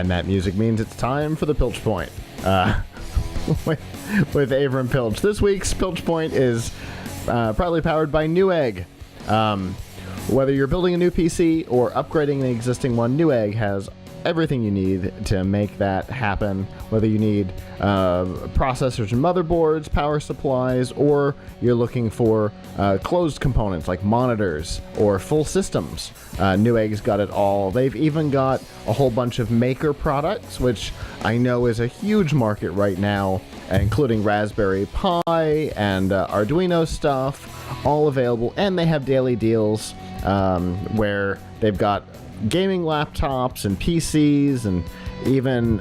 And that music means it's time for the Piltch Point with Avram Piltch. This week's Piltch Point is proudly powered by Newegg. Whether you're building a new PC or upgrading an existing one, Newegg has everything you need to make that happen. Whether you need processors and motherboards, power supplies, or you're looking for closed components like monitors or full systems, Newegg's got it all. They've even got a whole bunch of maker products, which I know is a huge market right now, including Raspberry Pi and Arduino stuff, all available. And they have daily deals where they've got gaming laptops and PCs and even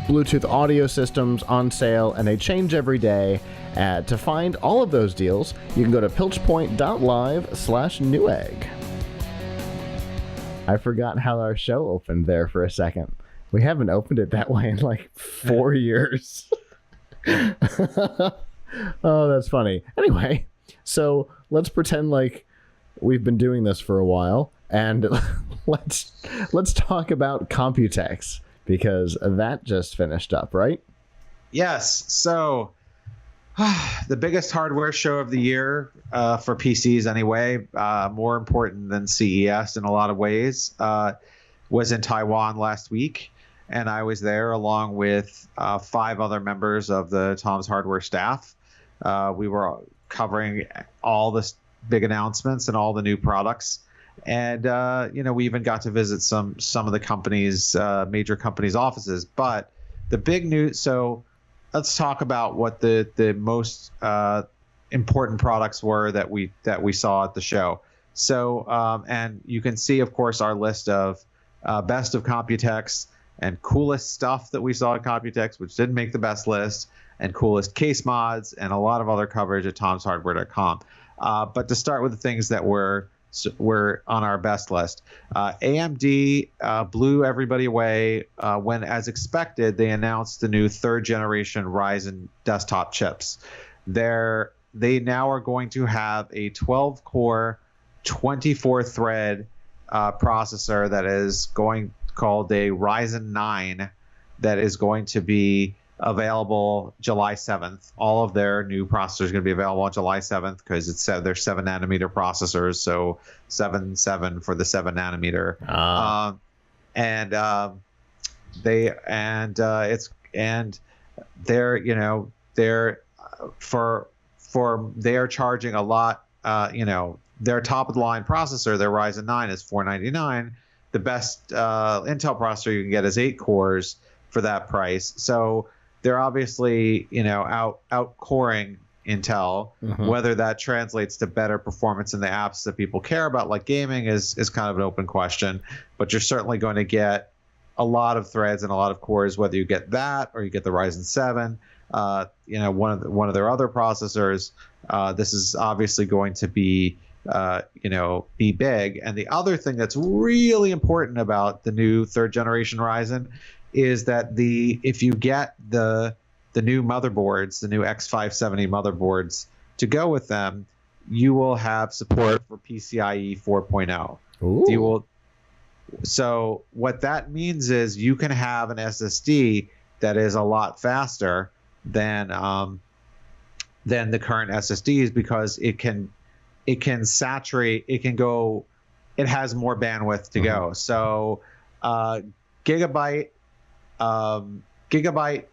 Bluetooth audio systems on sale, and they change every day. To find all of those deals, you can go to pilchpoint.live/Newegg. I forgot how our show opened there for a second. We haven't opened it that way in like 4 years. Oh, that's funny. Anyway, so let's pretend like we've been doing this for a while, and let's talk about Computex, because that just finished up, right? Yes. So the biggest hardware show of the year for PCs anyway, more important than CES in a lot of ways, was in Taiwan last week. And I was there along with 5 other members of the Tom's Hardware staff. We were covering all the big announcements and all the new products. And, we even got to visit some of the companies, major companies' offices. But the big news, so let's talk about what the most important products were that we saw at the show. So, and you can see, of course, our list of best of Computex and coolest stuff that we saw at Computex, which didn't make the best list, and coolest case mods, and a lot of other coverage at tomshardware.com. But to start with the things that were on our best list, AMD blew everybody away when, as expected, they announced the new 3rd generation Ryzen desktop chips. They now are going to have a 12-core, 24-thread processor that is called a Ryzen 9 that is going to be available July 7th. All of their new processors are going to be available on July 7th because they're 7 nanometer processors, so 7 for the 7 nanometer. They are charging a lot. Their top of the line processor, their Ryzen 9, is $499. The best Intel processor you can get is 8 cores for that price. So they're obviously, out-coring Intel. Mm-hmm. Whether that translates to better performance in the apps that people care about, like gaming, is kind of an open question. But you're certainly going to get a lot of threads and a lot of cores, whether you get that or you get the Ryzen 7. One of their other processors. This is obviously going to be be big. And the other thing that's really important about the new 3rd generation Ryzen is that if you get the new motherboards, the new X570 motherboards to go with them, you will have support for PCIe 4.0. So what that means is you can have an SSD that is a lot faster than the current SSDs, because it can saturate, it has more bandwidth to go. So Gigabyte,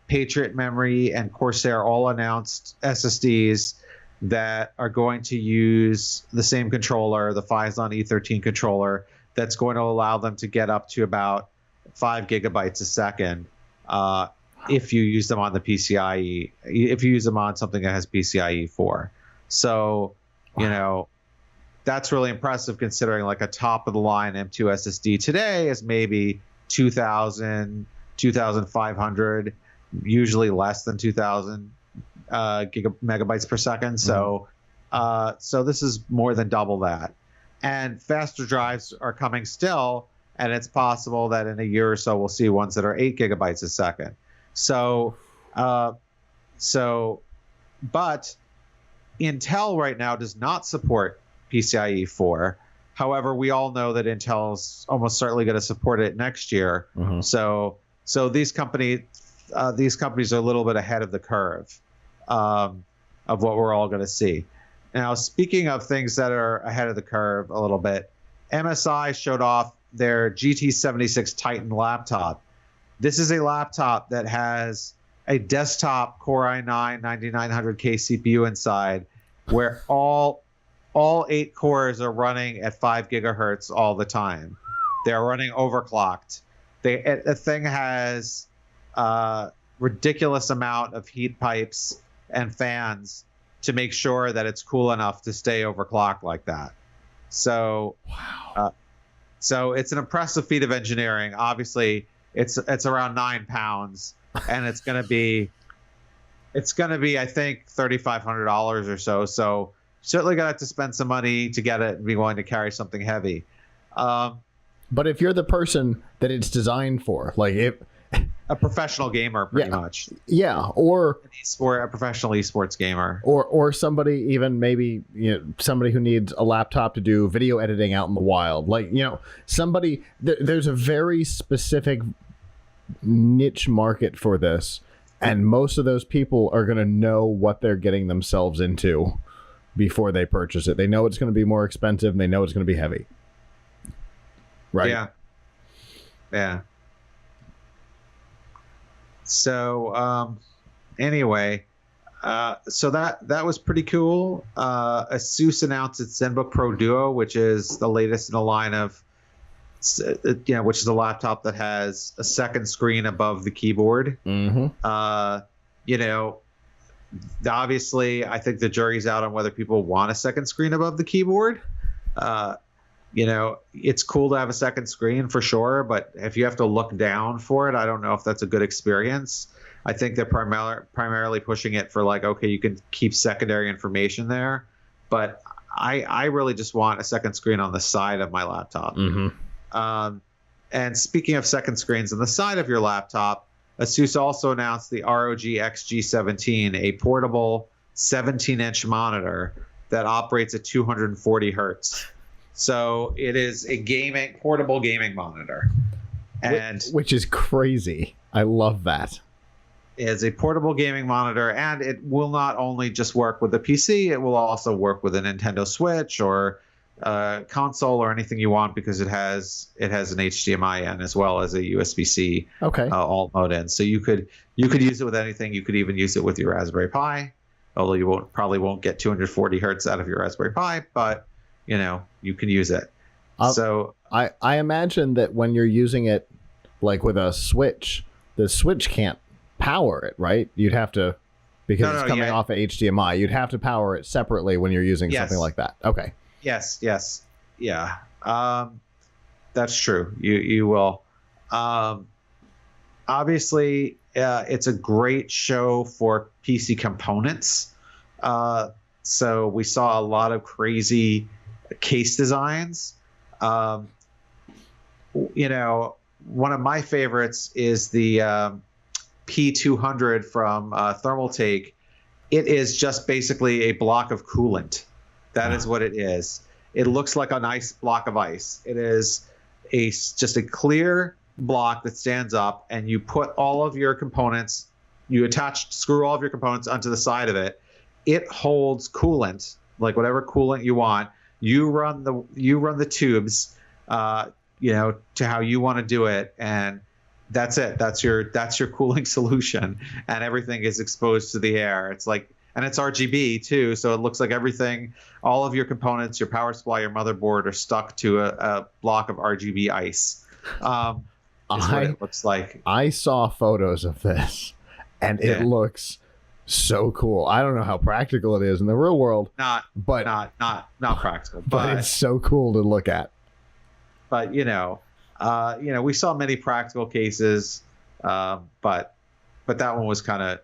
Patriot Memory, and Corsair all announced SSDs that are going to use the same controller, the Phison E13 controller, that's going to allow them to get up to about 5 gigabytes a second if you use them on the PCIe, if you use them on something that has PCIe 4. So, that's really impressive, considering like a top-of-the-line M2 SSD today is maybe 2,000, 2,500, usually less than 2,000 megabytes per second. So, so this is more than double that. And faster drives are coming still, and it's possible that in a year or so we'll see ones that are 8 gigabytes a second. So, but Intel right now does not support PCIe 4. However, we all know that Intel's almost certainly going to support it next year. So these companies are a little bit ahead of the curve of what we're all going to see. Now, speaking of things that are ahead of the curve a little bit, MSI showed off their GT76 Titan laptop. This is a laptop that has a desktop Core i9 9900K CPU inside, where all 8 cores are running at 5 gigahertz all the time. They're running overclocked. The thing has a ridiculous amount of heat pipes and fans to make sure that it's cool enough to stay overclocked like that. So, wow. So it's an impressive feat of engineering. Obviously, it's around 9 pounds, and it's gonna be I think $3,500 or so. So certainly gonna have to spend some money to get it and be willing to carry something heavy. But if you're the person that it's designed for, like a professional gamer, pretty much. Yeah, or a professional esports gamer, or somebody, even maybe somebody who needs a laptop to do video editing out in the wild. Like somebody. There's a very specific niche market for this, and most of those people are going to know what they're getting themselves into before they purchase it. They know it's going to be more expensive, and they know it's going to be heavy. Right? Yeah. So anyway, so that was pretty cool. ASUS announced its ZenBook Pro Duo, which is the latest in a line of, which is a laptop that has a second screen above the keyboard. Obviously, I think the jury's out on whether people want a second screen above the keyboard. It's cool to have a second screen for sure, but if you have to look down for it, I don't know if that's a good experience. I think they're primarily pushing it for like, okay, you can keep secondary information there, but I really just want a second screen on the side of my laptop. And speaking of second screens on the side of your laptop, ASUS also announced the ROG XG17, a portable 17-inch monitor that operates at 240 hertz. So it is a portable gaming monitor, and which is crazy. I love that. It is a portable gaming monitor, and it will not only just work with the PC, it will also work with a Nintendo Switch or console or anything you want, because it has an HDMI in as well as a USB-C alt mode in. So you could use it with anything. You could even use it with your Raspberry Pi, although you probably won't get 240 hertz out of your Raspberry Pi, but you can use it. So I imagine that when you're using it like with a Switch, the Switch can't power it, right? You'd have to, because it's coming off of HDMI, you'd have to power it separately when you're using something like that. Okay. Yes. Yeah. That's true. You will. Obviously, it's a great show for PC components. So we saw a lot of crazy case designs. One of my favorites is the P200 from Thermaltake. It is just basically a block of coolant. That is what it is. It looks like a nice block of ice. It is just a clear block that stands up, and you put all of your components, screw all of your components onto the side of it. It holds coolant, like whatever coolant you want. You run the tubes, to how you want to do it, and that's it. That's your cooling solution, and everything is exposed to the air. It's like, and it's RGB too, so it looks like everything, all of your components, your power supply, your motherboard, are stuck to a block of RGB ice. What it looks like. I saw photos of this, and it looks so cool. I don't know how practical it is in the real world. Not practical. But it's so cool to look at. But we saw many practical cases, but that one was kind of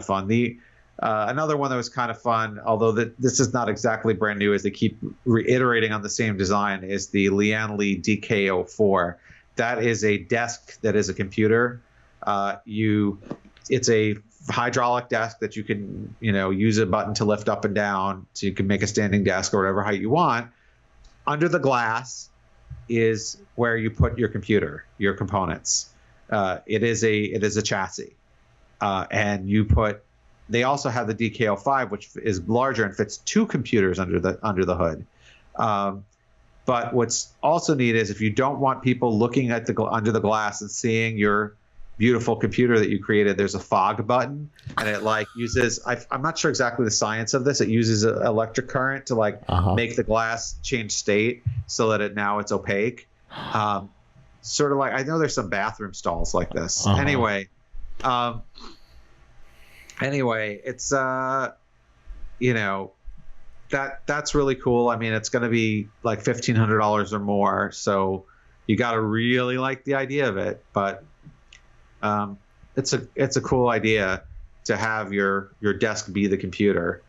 fun. Another one that was kind of fun, although this is not exactly brand new, as they keep reiterating on the same design, is the Lian Li DK04. That is a desk that is a computer. It's a hydraulic desk that you can, use a button to lift up and down, so you can make a standing desk or whatever height you want. under the glass is where you put your computer, your components. It is a chassis, and they also have the DK05, which is larger and fits 2 computers under the hood. But what's also neat is if you don't want people looking at under the glass and seeing your beautiful computer that you created, there's a fog button, and it like uses, I'm not sure exactly the science of this. It uses electric current to like make the glass change state so that it's opaque. Sort of like, I know there's some bathroom stalls like this. Anyway, it's that's really cool. I mean, it's going to be like $1,500 or more, so you got to really like the idea of it. But it's a cool idea to have your desk be the computer,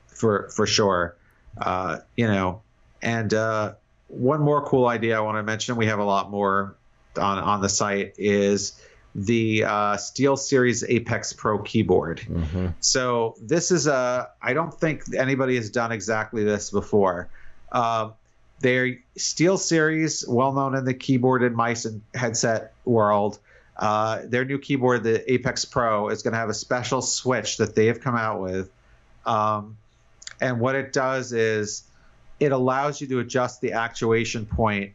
for sure. And one more cool idea I want to mention, we have a lot more on the site, is the SteelSeries Apex Pro keyboard. So this is I don't think anybody has done exactly this before. They're SteelSeries, well known in the keyboard and mice and headset world. Their new keyboard, the Apex Pro, is going to have a special switch that they have come out with. And what it does is it allows you to adjust the actuation point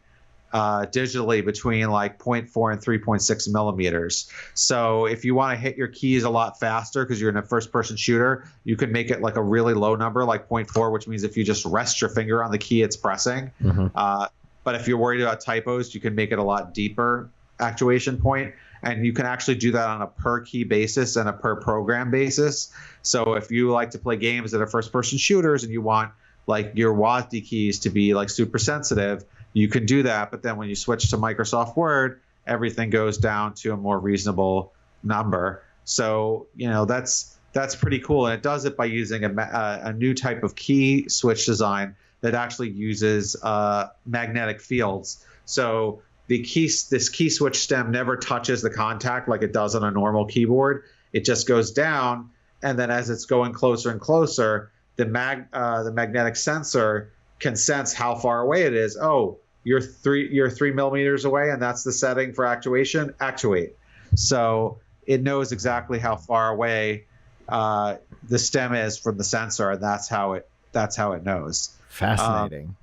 digitally between like 0.4 and 3.6 millimeters. So if you want to hit your keys a lot faster because you're in a first-person shooter, you can make it like a really low number, like 0.4, which means if you just rest your finger on the key, it's pressing. But if you're worried about typos, you can make it a lot deeper actuation point. And you can actually do that on a per key basis and a per program basis. So if you like to play games that are first-person shooters and you want like your WASD keys to be like super sensitive, you can do that. But then when you switch to Microsoft Word, everything goes down to a more reasonable number. So, that's pretty cool. And it does it by using a new type of key switch design that actually uses magnetic fields. So this key switch stem never touches the contact like it does on a normal keyboard. It just goes down, and then as it's going closer and closer, the magnetic sensor can sense how far away it is. Oh, you're 3 millimeters away, and that's the setting for actuation. Actuate. So it knows exactly how far away the stem is from the sensor, and that's how it knows. Fascinating.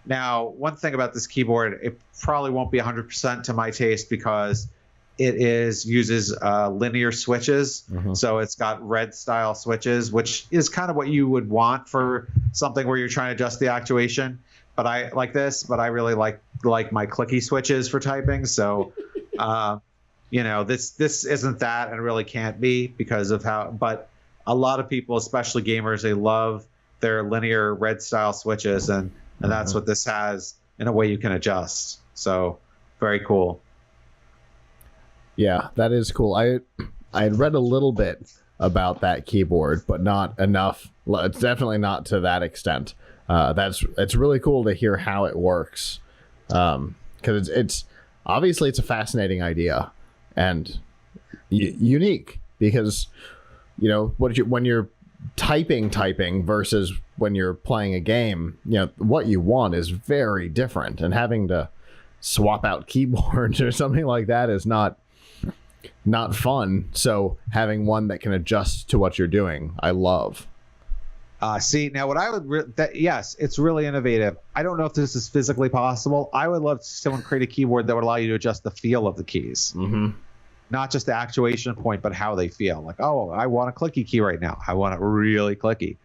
Now, one thing about this keyboard, it probably won't be 100% to my taste because it uses linear switches. So it's got red style switches, which is kind of what you would want for something where you're trying to adjust the actuation. But I like this, but I really like my clicky switches for typing. So, this isn't that, and really can't be because of how, but a lot of people, especially gamers, they love their linear red style switches, and that's what this has in a way you can adjust. So very cool. Yeah, that is cool. I had read a little bit about that keyboard, but not enough. It's definitely not to that extent. It's really cool to hear how it works, because it's obviously it's a fascinating idea and unique, because when you're typing versus when you're playing a game, what you want is very different, and having to swap out keyboards or something like that is not fun. So having one that can adjust to what you're doing, I love. See, now what I would yes, it's really innovative. I don't know if this is physically possible. I would love someone create a keyboard that would allow you to adjust the feel of the keys. Not just the actuation point, but how they feel. Like, oh, I want a clicky key right now. I want it really clicky.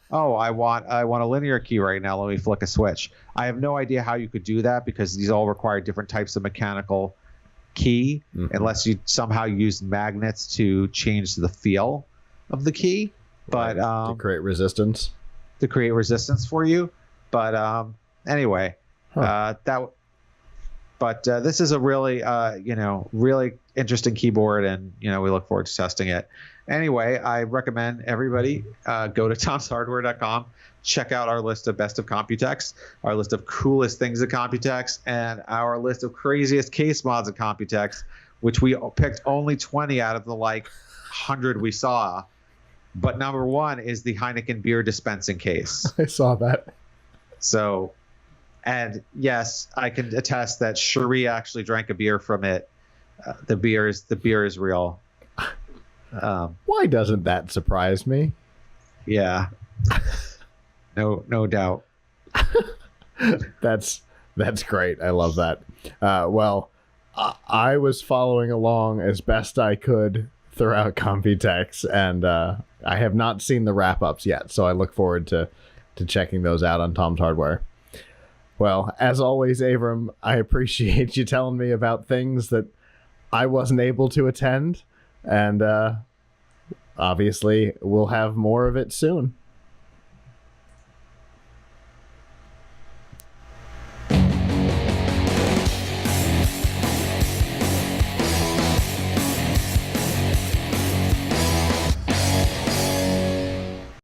Oh, I want a linear key right now. Let me flick a switch. I have no idea how you could do that because these all require different types of mechanical key, unless you somehow use magnets to change the feel of the key. But to create resistance. For you. But anyway, this is a really, really interesting keyboard, and we look forward to testing it. Anyway, I recommend everybody go to tomshardware.com, check out our list of best of Computex, our list of coolest things at Computex, and our list of craziest case mods at Computex, which we picked only 20 out of the 100 we saw. But number one is the Heineken beer dispensing case. I saw that. So, and yes, I can attest that Cherie actually drank a beer from it. The beer is real. Why doesn't that surprise me? Yeah. No doubt. That's great. I love that. Well, I was following along as best I could throughout Computex, and I have not seen the wrap-ups yet, so I look forward to checking those out on Tom's Hardware. Well, as always, Avram, I appreciate you telling me about things that I wasn't able to attend, and obviously we'll have more of it soon.